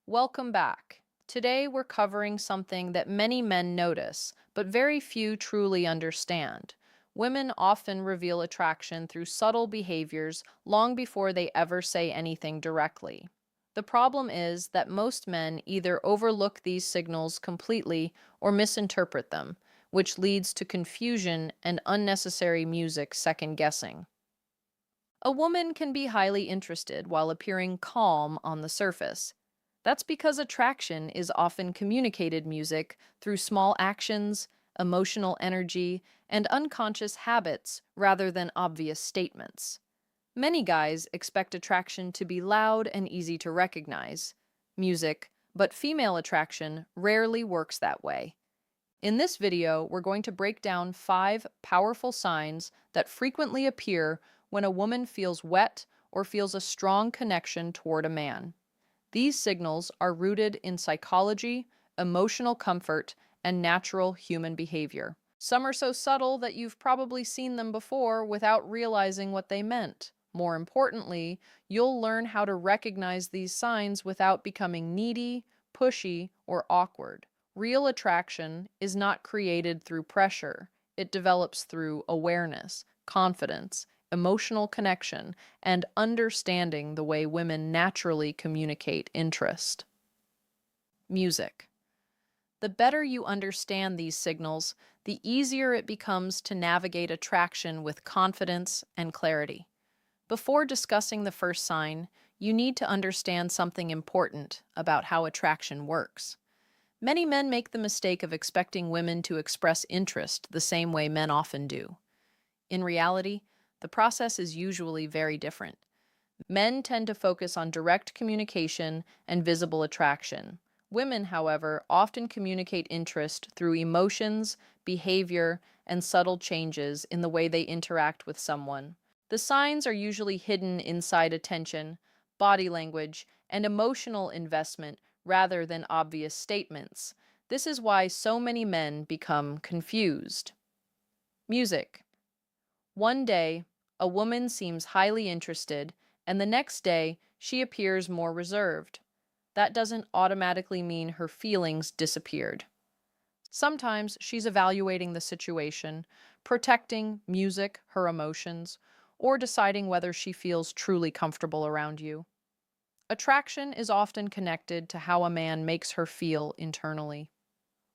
Welcome back. Today we're covering something that many men notice, but very few truly understand. Women often reveal attraction through subtle behaviors long before they ever say anything directly. The problem is that most men either overlook these signals completely or misinterpret them, which leads to confusion and unnecessary music second guessing. A woman can be highly interested while appearing calm on the surface. That's because attraction is often communicated music through small actions, emotional energy, and unconscious habits rather than obvious statements. Many guys expect attraction to be loud and easy to recognize, music, but female attraction rarely works that way. In this video, we're going to break down 5 powerful signs that frequently appear when a woman feels wet or feels a strong connection toward a man. These signals are rooted in psychology, emotional comfort, and natural human behavior. Some are so subtle that you've probably seen them before without realizing what they meant. More importantly, you'll learn how to recognize these signs without becoming needy, pushy, or awkward. Real attraction is not created through pressure. It develops through awareness, confidence, emotional connection, and understanding the way women naturally communicate interest. Music. The better you understand these signals, the easier it becomes to navigate attraction with confidence and clarity. Before discussing the first sign, you need to understand something important about how attraction works. Many men make the mistake of expecting women to express interest the same way men often do. In reality, the process is usually very different. Men tend to focus on direct communication and visible attraction. Women, however, often communicate interest through emotions, behavior, and subtle changes in the way they interact with someone. The signs are usually hidden inside attention, body language, and emotional investment rather than obvious statements. This is why so many men become confused. Music. One day, a woman seems highly interested, and the next day, she appears more reserved. That doesn't automatically mean her feelings disappeared. Sometimes she's evaluating the situation, protecting music, her emotions, or deciding whether she feels truly comfortable around you. Attraction is often connected to how a man makes her feel internally.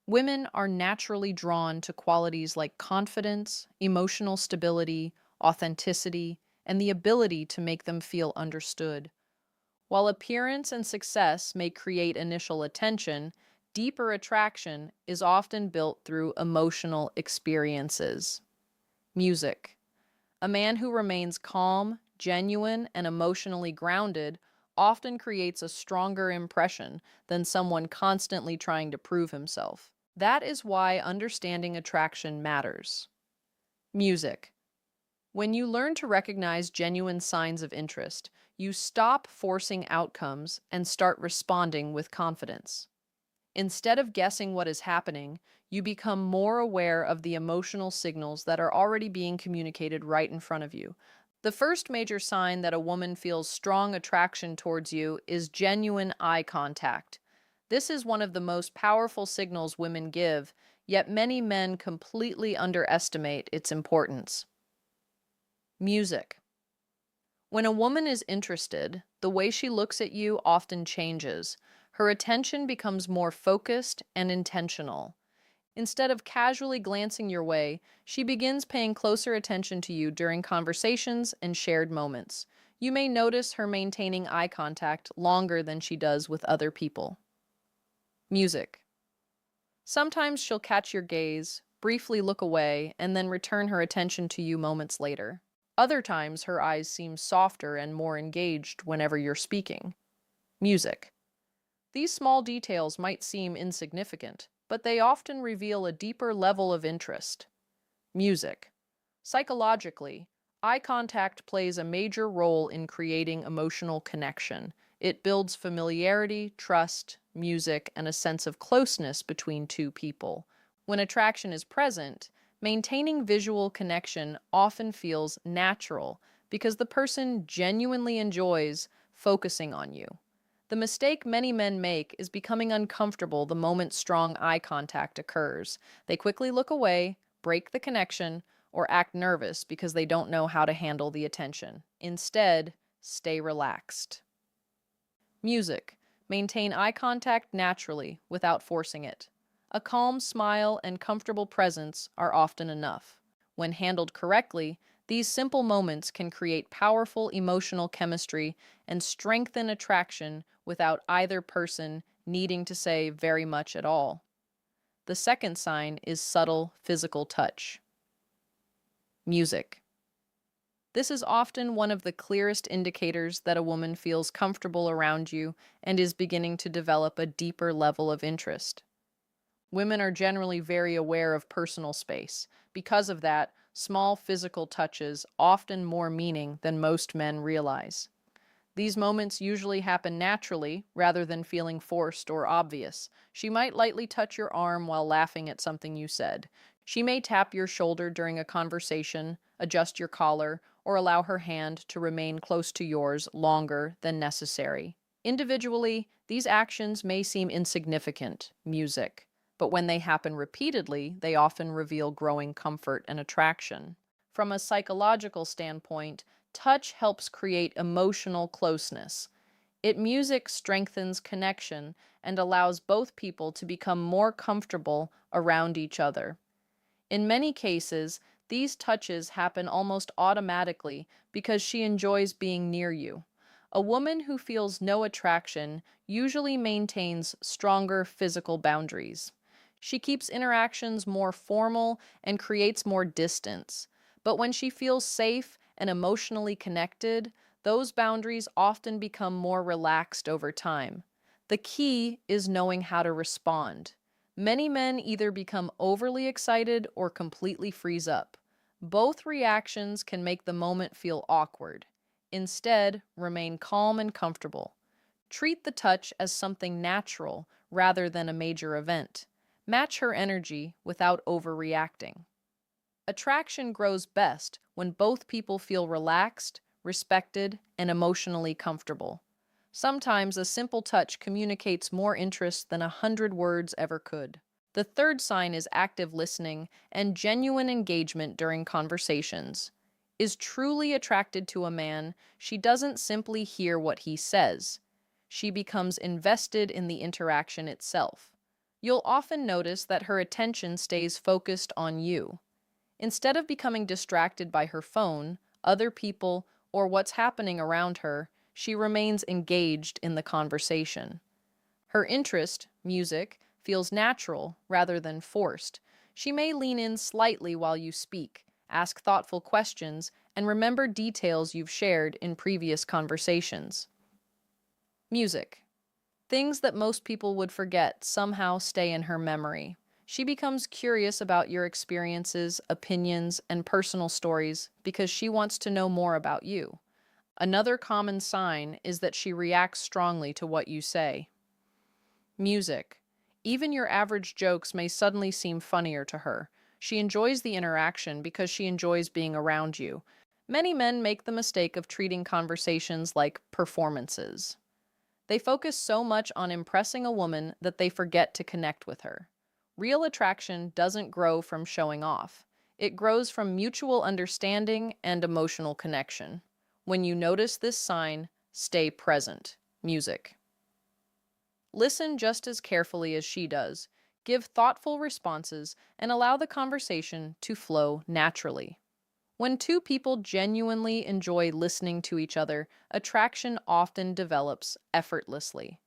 Women are naturally drawn to qualities like confidence, emotional stability, authenticity, and the ability to make them feel understood. While appearance and success may create initial attention, deeper attraction is often built through emotional experiences. Music. A man who remains calm, genuine, and emotionally grounded often creates a stronger impression than someone constantly trying to prove himself. That is why understanding attraction matters. Music. When you learn to recognize genuine signs of interest, you stop forcing outcomes and start responding with confidence. Instead of guessing what is happening, you become more aware of the emotional signals that are already being communicated right in front of you. The first major sign that a woman feels strong attraction towards you is genuine eye contact. This is one of the most powerful signals women give, yet many men completely underestimate its importance. Music. When a woman is interested, the way she looks at you often changes. Her attention becomes more focused and intentional. Instead of casually glancing your way, she begins paying closer attention to you during conversations and shared moments. You may notice her maintaining eye contact longer than she does with other people. Music. Sometimes she'll catch your gaze, briefly look away, and then return her attention to you moments later. Other times, her eyes seem softer and more engaged whenever you're speaking. Music. These small details might seem insignificant, but they often reveal a deeper level of interest. Music. Psychologically, eye contact plays a major role in creating emotional connection. It builds familiarity, trust, music, and a sense of closeness between two people. When attraction is present, maintaining visual connection often feels natural because the person genuinely enjoys focusing on you. The mistake many men make is becoming uncomfortable the moment strong eye contact occurs. They quickly look away, break the connection, or act nervous because they don't know how to handle the attention. Instead, stay relaxed. Music. Maintain eye contact naturally without forcing it. A calm smile and comfortable presence are often enough. When handled correctly, these simple moments can create powerful emotional chemistry and strengthen attraction without either person needing to say very much at all. The second sign is subtle physical touch. Music. This is often one of the clearest indicators that a woman feels comfortable around you and is beginning to develop a deeper level of interest. Women are generally very aware of personal space. Because of that, small physical touches often more meaning than most men realize. These moments usually happen naturally rather than feeling forced or obvious. She might lightly touch your arm while laughing at something you said. She may tap your shoulder during a conversation, adjust your collar, or allow her hand to remain close to yours longer than necessary. Individually, these actions may seem insignificant, music, but when they happen repeatedly, they often reveal growing comfort and attraction. From a psychological standpoint, touch helps create emotional closeness. Music strengthens connection and allows both people to become more comfortable around each other. In many cases, these touches happen almost automatically because she enjoys being near you. A woman who feels no attraction usually maintains stronger physical boundaries. She keeps interactions more formal and creates more distance. But when she feels safe and emotionally connected, those boundaries often become more relaxed over time. The key is knowing how to respond. Many men either become overly excited or completely freeze up. Both reactions can make the moment feel awkward. Instead, remain calm and comfortable. Treat the touch as something natural rather than a major event. Match her energy without overreacting. Attraction grows best when both people feel relaxed, respected, and emotionally comfortable. Sometimes a simple touch communicates more interest than 100 words ever could. The third sign is active listening and genuine engagement during conversations. Is truly attracted to a man, she doesn't simply hear what he says. She becomes invested in the interaction itself. You'll often notice that her attention stays focused on you. Instead of becoming distracted by her phone, other people, or what's happening around her, she remains engaged in the conversation. Her interest, music, feels natural rather than forced. She may lean in slightly while you speak, ask thoughtful questions, and remember details you've shared in previous conversations. Music. Things that most people would forget somehow stay in her memory. She becomes curious about your experiences, opinions, and personal stories because she wants to know more about you. Another common sign is that she reacts strongly to what you say. Music. Even your average jokes may suddenly seem funnier to her. She enjoys the interaction because she enjoys being around you. Many men make the mistake of treating conversations like performances. They focus so much on impressing a woman that they forget to connect with her. Real attraction doesn't grow from showing off. It grows from mutual understanding and emotional connection. When you notice this sign, stay present. Music. Listen just as carefully as she does. Give thoughtful responses and allow the conversation to flow naturally. When two people genuinely enjoy listening to each other, attraction often develops effortlessly.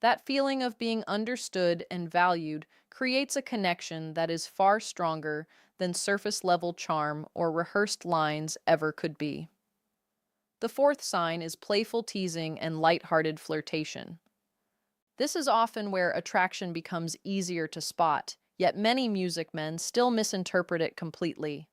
That feeling of being understood and valued creates a connection that is far stronger than surface level charm or rehearsed lines ever could be. The fourth sign is playful teasing and lighthearted flirtation. This is often where attraction becomes easier to spot, yet many music men still misinterpret it completely.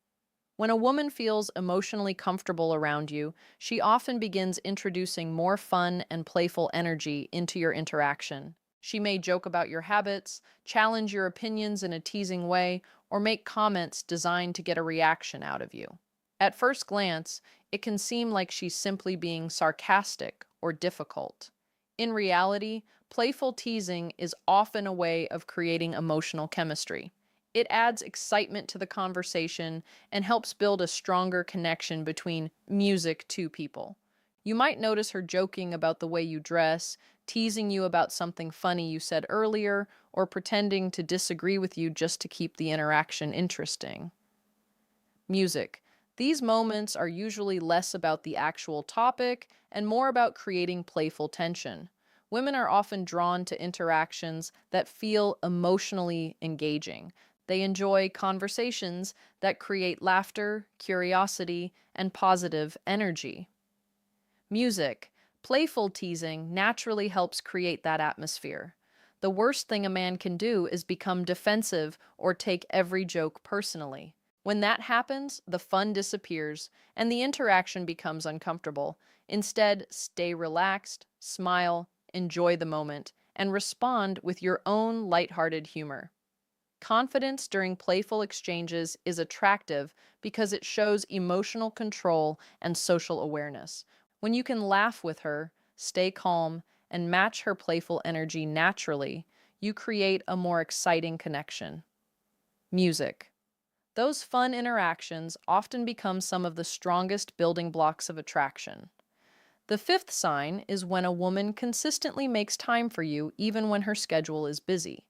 When a woman feels emotionally comfortable around you, she often begins introducing more fun and playful energy into your interaction. She may joke about your habits, challenge your opinions in a teasing way, or make comments designed to get a reaction out of you. At first glance, it can seem like she's simply being sarcastic or difficult. In reality, playful teasing is often a way of creating emotional chemistry. It adds excitement to the conversation and helps build a stronger connection between music to people. You might notice her joking about the way you dress, teasing you about something funny you said earlier, or pretending to disagree with you just to keep the interaction interesting. Music. These moments are usually less about the actual topic and more about creating playful tension. Women are often drawn to interactions that feel emotionally engaging. They enjoy conversations that create laughter, curiosity, and positive energy. Music. Playful teasing naturally helps create that atmosphere. The worst thing a man can do is become defensive or take every joke personally. When that happens, the fun disappears and the interaction becomes uncomfortable. Instead, stay relaxed, smile, enjoy the moment, and respond with your own lighthearted humor. Confidence during playful exchanges is attractive because it shows emotional control and social awareness. When you can laugh with her, stay calm, and match her playful energy naturally, you create a more exciting connection. Music. Those fun interactions often become some of the strongest building blocks of attraction. The fifth sign is when a woman consistently makes time for you even when her schedule is busy.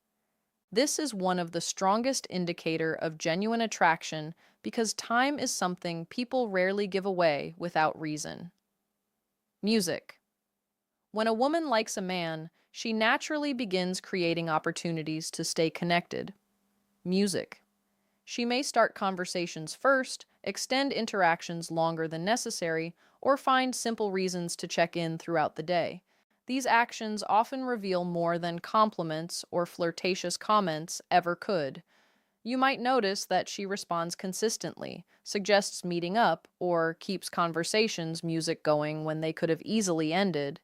This is one of the strongest indicator of genuine attraction because time is something people rarely give away without reason. Music. When a woman likes a man, she naturally begins creating opportunities to stay connected. Music. She may start conversations first, extend interactions longer than necessary, or find simple reasons to check in throughout the day. These actions often reveal more than compliments or flirtatious comments ever could. You might notice that she responds consistently, suggests meeting up, or keeps conversations music going when they could have easily ended.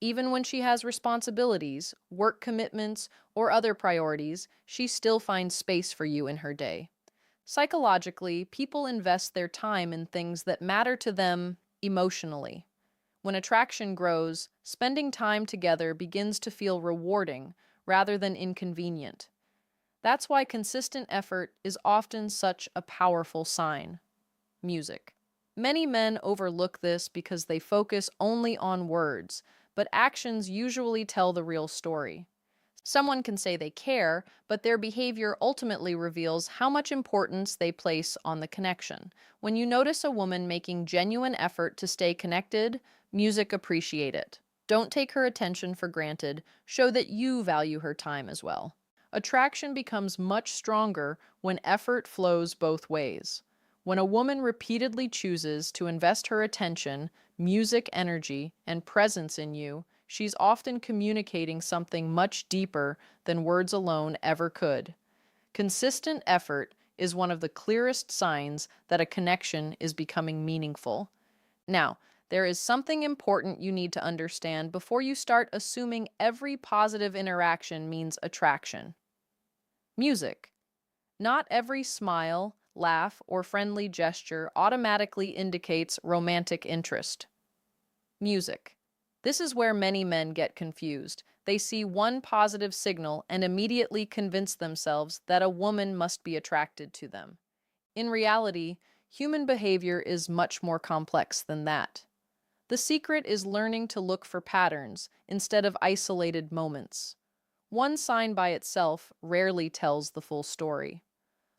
Even when she has responsibilities, work commitments, or other priorities, she still finds space for you in her day. Psychologically, people invest their time in things that matter to them emotionally. When attraction grows, spending time together begins to feel rewarding rather than inconvenient. That's why consistent effort is often such a powerful sign. Music. Many men overlook this because they focus only on words, but actions usually tell the real story. Someone can say they care, but their behavior ultimately reveals how much importance they place on the connection. When you notice a woman making genuine effort to stay connected, music appreciate it. Don't take her attention for granted, show that you value her time as well. Attraction becomes much stronger when effort flows both ways. When a woman repeatedly chooses to invest her attention, music energy, and presence in you, she's often communicating something much deeper than words alone ever could. Consistent effort is one of the clearest signs that a connection is becoming meaningful. Now, there is something important you need to understand before you start assuming every positive interaction means attraction. Music. Not every smile, laugh, or friendly gesture automatically indicates romantic interest. Music. This is where many men get confused. They see one positive signal and immediately convince themselves that a woman must be attracted to them. In reality, human behavior is much more complex than that. The secret is learning to look for patterns instead of isolated moments. One sign by itself rarely tells the full story.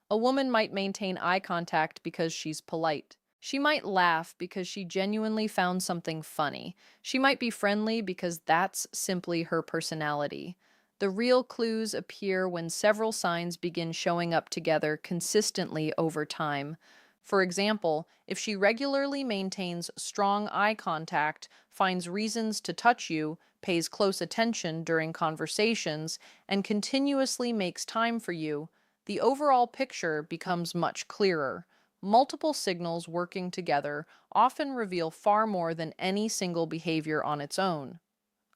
A woman might maintain eye contact because she's polite. She might laugh because she genuinely found something funny. She might be friendly because that's simply her personality. The real clues appear when several signs begin showing up together consistently over time. For example, if she regularly maintains strong eye contact, finds reasons to touch you, pays close attention during conversations, and continuously makes time for you, the overall picture becomes much clearer. Multiple signals working together often reveal far more than any single behavior on its own.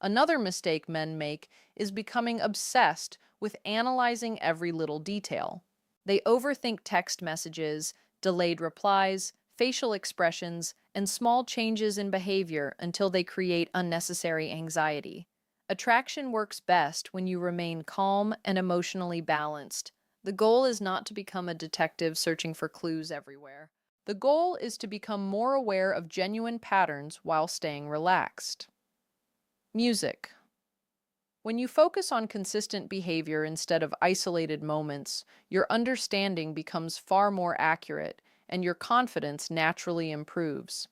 Another mistake men make is becoming obsessed with analyzing every little detail. They overthink text messages, delayed replies, facial expressions, and small changes in behavior until they create unnecessary anxiety. Attraction works best when you remain calm and emotionally balanced. The goal is not to become a detective searching for clues everywhere. The goal is to become more aware of genuine patterns while staying relaxed. Music. When you focus on consistent behavior instead of isolated moments, your understanding becomes far more accurate and your confidence naturally improves.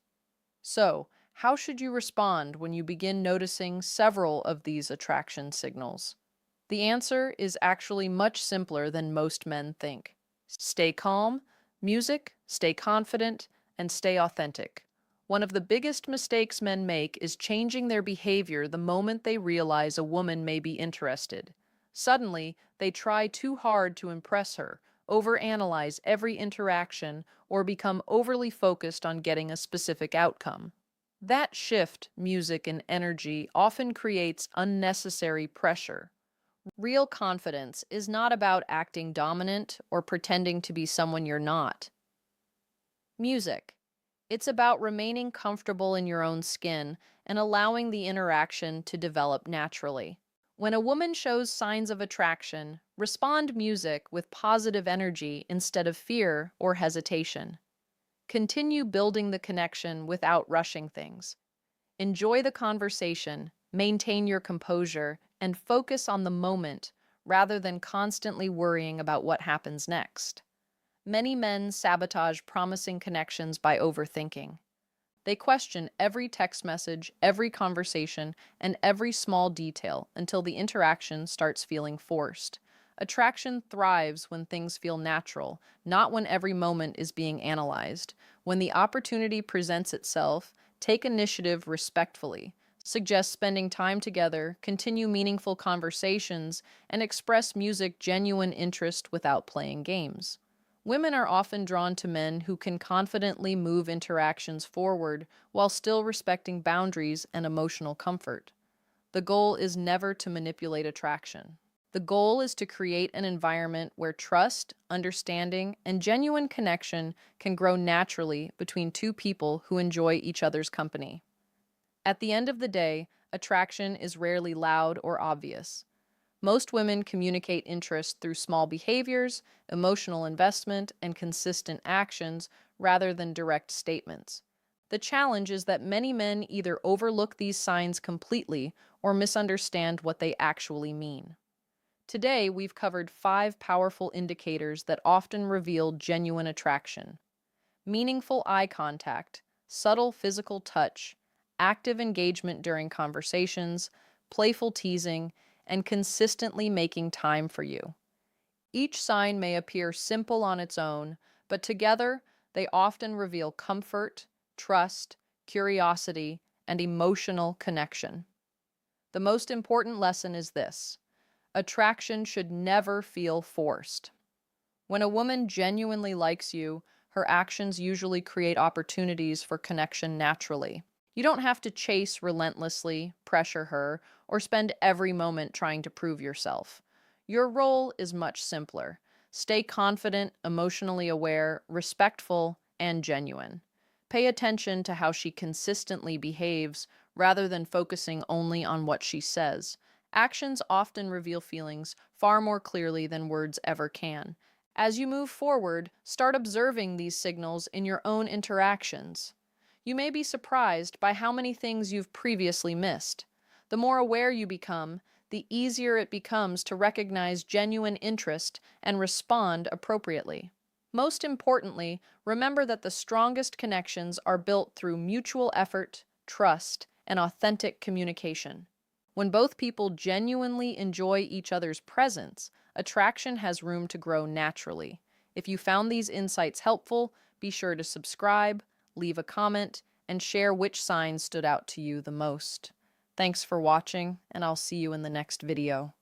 So, how should you respond when you begin noticing several of these attraction signals? The answer is actually much simpler than most men think. Stay calm, music, stay confident, and stay authentic. One of the biggest mistakes men make is changing their behavior the moment they realize a woman may be interested. Suddenly, they try too hard to impress her, overanalyze every interaction, or become overly focused on getting a specific outcome. That shift, music, and energy often creates unnecessary pressure. Real confidence is not about acting dominant or pretending to be someone you're not. Music. It's about remaining comfortable in your own skin and allowing the interaction to develop naturally. When a woman shows signs of attraction, respond music with positive energy instead of fear or hesitation. Continue building the connection without rushing things. Enjoy the conversation, maintain your composure, and focus on the moment rather than constantly worrying about what happens next. Many men sabotage promising connections by overthinking. They question every text message, every conversation, and every small detail until the interaction starts feeling forced. Attraction thrives when things feel natural, not when every moment is being analyzed. When the opportunity presents itself, take initiative respectfully. Suggest spending time together, continue meaningful conversations, and express music genuine interest without playing games. Women are often drawn to men who can confidently move interactions forward while still respecting boundaries and emotional comfort. The goal is never to manipulate attraction. The goal is to create an environment where trust, understanding, and genuine connection can grow naturally between two people who enjoy each other's company. At the end of the day, attraction is rarely loud or obvious. Most women communicate interest through small behaviors, emotional investment, and consistent actions rather than direct statements. The challenge is that many men either overlook these signs completely or misunderstand what they actually mean. Today, we've covered 5 powerful indicators that often reveal genuine attraction: meaningful eye contact, subtle physical touch, active engagement during conversations, playful teasing, and consistently making time for you. Each sign may appear simple on its own, but together they often reveal comfort, trust, curiosity, and emotional connection. The most important lesson is this: attraction should never feel forced. When a woman genuinely likes you, her actions usually create opportunities for connection naturally. You don't have to chase relentlessly, pressure her, or spend every moment trying to prove yourself. Your role is much simpler. Stay confident, emotionally aware, respectful, and genuine. Pay attention to how she consistently behaves rather than focusing only on what she says. Actions often reveal feelings far more clearly than words ever can. As you move forward, start observing these signals in your own interactions. You may be surprised by how many things you've previously missed. The more aware you become, the easier it becomes to recognize genuine interest and respond appropriately. Most importantly, remember that the strongest connections are built through mutual effort, trust, and authentic communication. When both people genuinely enjoy each other's presence, attraction has room to grow naturally. If you found these insights helpful, be sure to subscribe, leave a comment, and share which signs stood out to you the most. Thanks for watching, and I'll see you in the next video.